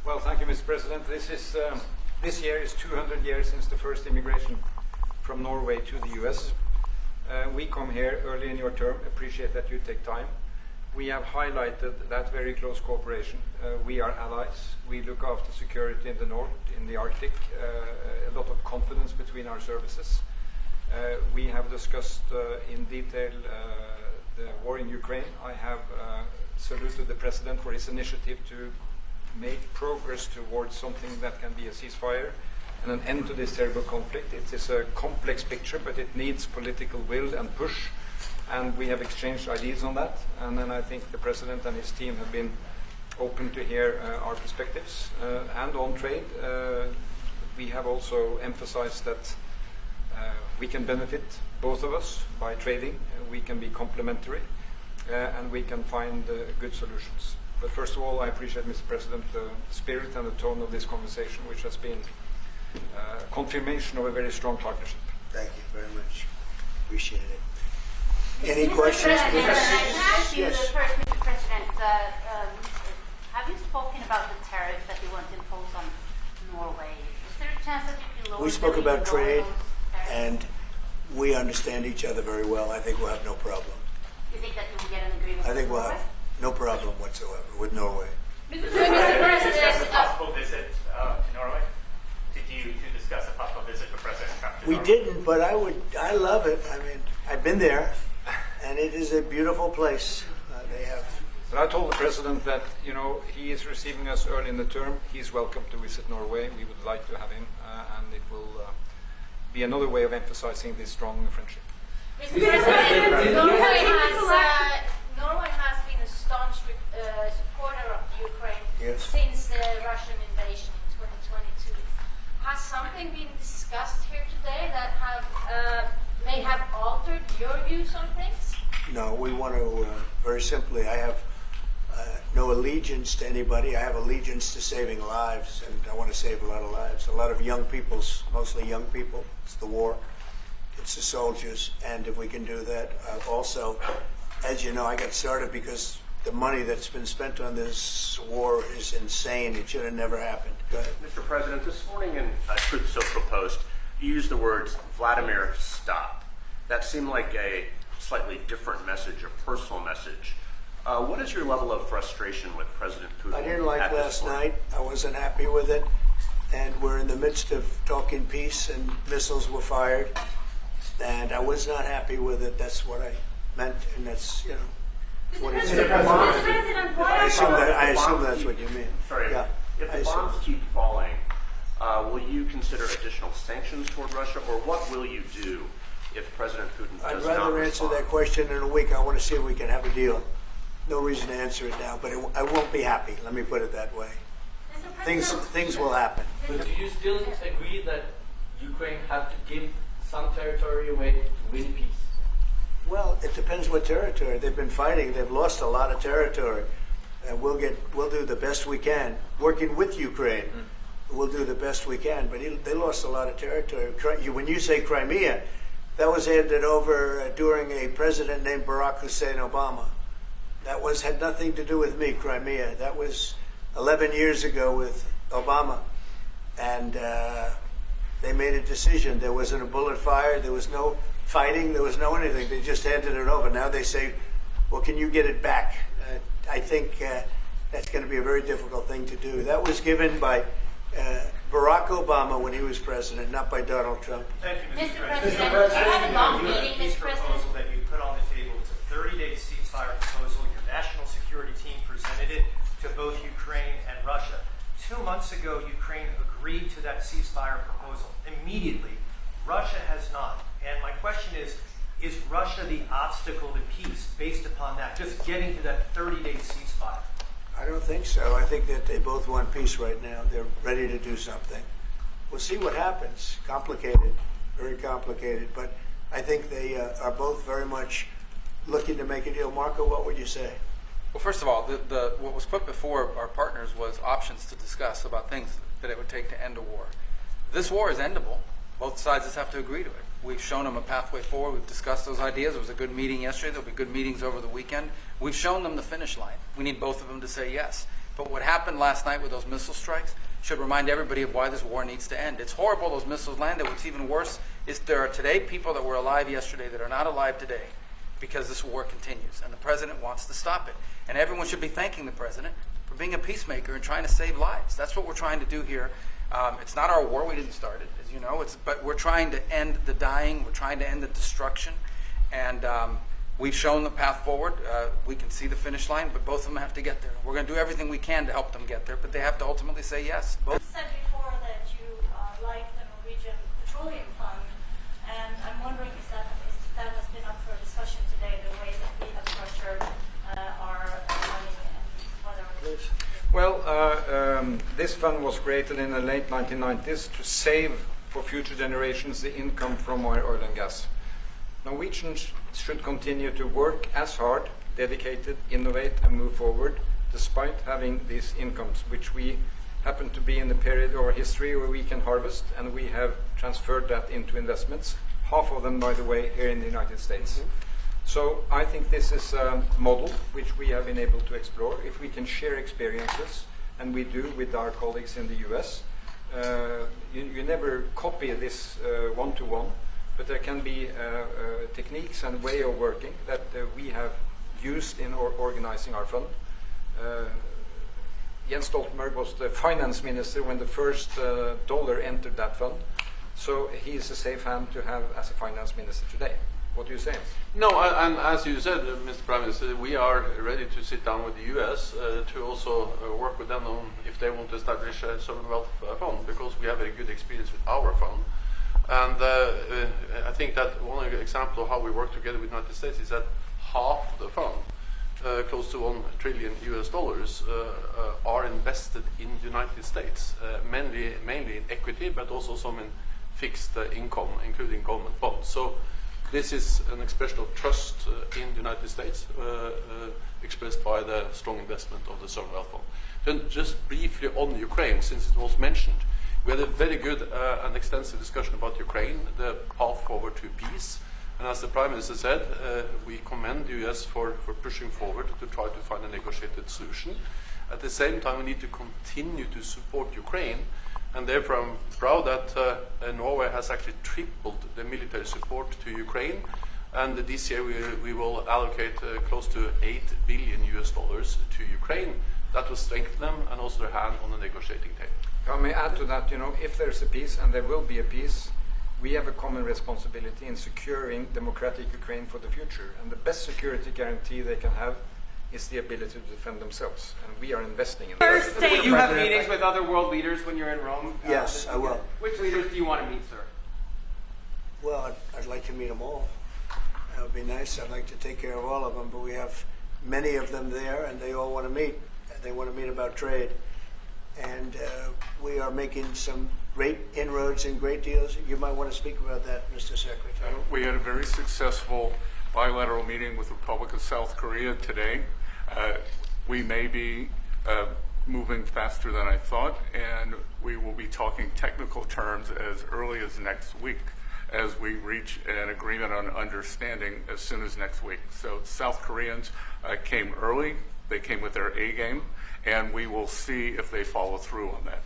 Well, thank you, Mr. President. This year is 200 years since the first immigration from Norway to the U.S. We come here early in your term. Appreciate that you take time. We have highlighted that very close cooperation. We are allies. We look after security in the north, in the Arctic. A lot of confidence between our services. We have discussed in detail the war in Ukraine. I have saluted the President for his initiative to make progress towards something that can be a ceasefire and an end to this terrible conflict. It is a complex picture, but it needs political will and push, and we have exchanged ideas on that. And then I think the President and his team have been open to hear our perspectives. And on trade, we have also emphasized that we can benefit, both of us, by trading. We can be complementary, and we can find good solutions. But first of all, I appreciate, Mr. President, the spirit and the tone of this conversation, which has been confirmation of a very strong partnership. Thank you very much. Appreciate it. Any questions? Can I ask you Yes. first, Mr. President, have you spoken about the tariff that you want to impose on Norway? Is there a chance that you can lower We spoke them, about even lower trade, those tariffs? and we understand each other very well. I think we'll have no problem. You think that you will get an agreement I think with we'll Norway? have no problem whatsoever with Norway. Mr. President, a possible visit to Norway? Did you two discuss a possible visit for President Trump to We Norway? didn't, but I love it. I mean, I've been there, and it is a beautiful place. They have. But I told the President that, you know, he is receiving us early in the term. He's welcome to visit Norway. We would like to have him, and it will be another way of emphasizing this strong friendship. Mr. President, Norway has been a staunch supporter of Ukraine Yes. since the Russian invasion in 2022. Has something been discussed here today that may have altered your views on things? No, we want to, very simply, I have no allegiance to anybody. I have allegiance to saving lives, and I want to save a lot of lives. A lot of young people, mostly young people. It's the war. It's the soldiers, and if we can do that. Also, as you know, I got started because the money that's been spent on this war is insane. It should have never happened. Go ahead. Mr. President, this morning in Truth Social Post, you used the words, Vladimir, stop. That seemed like a slightly different message, a personal message. What is your level of frustration with President Putin? I didn't like at this last point? night. I wasn't happy with it. And we're in the midst of talking peace, and missiles were fired. And I was not happy with it. That's what I meant, and that's, you know, what it said. I assume that's what you mean. Sorry, Yeah, if I the assume. bombs keep falling, will you consider additional sanctions toward Russia, or what will you do if President Putin does I'd not rather answer respond? that question in a week. I want to see if we can have a deal. No reason to answer it now, but I won't be happy. Let me put it that way. Things will happen. But do you still agree that Ukraine had to give some territory away to win peace? Well, it depends what territory. They've been fighting. They've lost a lot of territory. And we'll do the best we can. Working with Ukraine, we'll do the best we can. But they lost a lot of territory. When you say Crimea, that was handed over during a president named Barack Hussein Obama. That had nothing to do with me, Crimea. That was 11 years ago with Obama. And they made a decision. There wasn't a bullet fired. There was no fighting. There was no anything. They just handed it over. Now they say, well, can you get it back? I think that's going to be a very difficult thing to do. That was given by Barack Obama when he was president, not by Donald Trump. Thank you, Mr. Mr. President, President. you had a long You have meeting, a peace Mr. President. proposal that you put on the table. It's a 30-day ceasefire proposal. Your national security team presented it to both Ukraine and Russia. 2 months ago, Ukraine agreed to that ceasefire proposal immediately. Russia has not. And my question is Russia the obstacle to peace based upon that, just getting to that 30-day ceasefire? I don't think so. I think that they both want peace right now. They're ready to do something. We'll see what happens. Complicated, very complicated. But I think they are both very much looking to make a deal. Marco, what would you say? Well, first of all, what was put before our partners was options to discuss about things that it would take to end a war. This war is endable. Both sides just have to agree to it. We've shown them a pathway forward. We've discussed those ideas. It was a good meeting yesterday. There'll be good meetings over the weekend. We've shown them the finish line. We need both of them to say yes. But what happened last night with those missile strikes should remind everybody of why this war needs to end. It's horrible those missiles landed. What's even worse is there are today people that were alive yesterday that are not alive today because this war continues, and the president wants to stop it. And everyone should be thanking the president for being a peacemaker and trying to save lives. That's what we're trying to do here. It's not our war. We didn't start it, as you know. But we're trying to end the dying. We're trying to end the destruction. And we've shown the path forward. We can see the finish line, but both of them have to get there. We're going to do everything we can to help them get there, but they have to ultimately say yes. You said before that you like the Norwegian Petroleum Fund, and I'm wondering if that has been up for discussion today, the way that we have structured our money and whether. Well, this fund was created in the late 1990s to save for future generations the income from our oil and gas. Norwegians should continue to work as hard, dedicated, innovate, and move forward, despite having these incomes, which we happen to be in the period of our history where we can harvest, and we have transferred that into investments, half of them, by the way, here in the United States. So I think this is a model which we have been able to explore. If we can share experiences, and we do with our colleagues in the US, you never copy this one-to-one, but there can be techniques and way of working that we have used in organizing our fund. Jens Stoltenberg was the finance minister when the first dollar entered that fund, so he is a safe hand to have as a finance minister today. What do you say? No, and as you said, Mr. Prime Minister, we are ready to sit down with the US to also work with them on if they want to establish a sovereign wealth fund, because we have a good experience with our fund. And I think that one example of how we work together with the United States is that half of the fund, close to $1 trillion US, are invested in the United States, mainly in equity, but also some in fixed income, including government bonds. So this is an expression of trust in the United States, expressed by the strong investment of the sovereign wealth fund. Then just briefly on Ukraine, since it was mentioned, we had a very good and extensive discussion about Ukraine, the path forward to peace. And as the Prime Minister said, we commend the US for pushing forward to try to find a negotiated solution. At the same time, we need to continue to support Ukraine. And therefore, I'm proud that Norway has actually tripled the military support to Ukraine. And this year, we will allocate close to $8 billion US to Ukraine. That will strengthen them and also their hand on the negotiating table. I may add to that, if there's a peace, and there will be a peace, we have a common responsibility in securing democratic Ukraine for the future. And the best security guarantee they can have is the ability to defend themselves. And we are investing in that. Will you have meetings with other world leaders when you're in Rome? Yes, I will. Which leaders do you want to meet, sir? Well, I'd like to meet them all. That would be nice. I'd like to take care of all of them, but we have many of them there, and they all want to meet. They want to meet about trade. And we are making some great inroads and great deals. You might want to speak about that, Mr. Secretary. We had a very successful bilateral meeting with the Republic of South Korea today. We may be moving faster than I thought, and we will be talking technical terms as early as next week as we reach an agreement on understanding as soon as next week. So South Koreans came early. They came with their A game, and we will see if they follow through on that.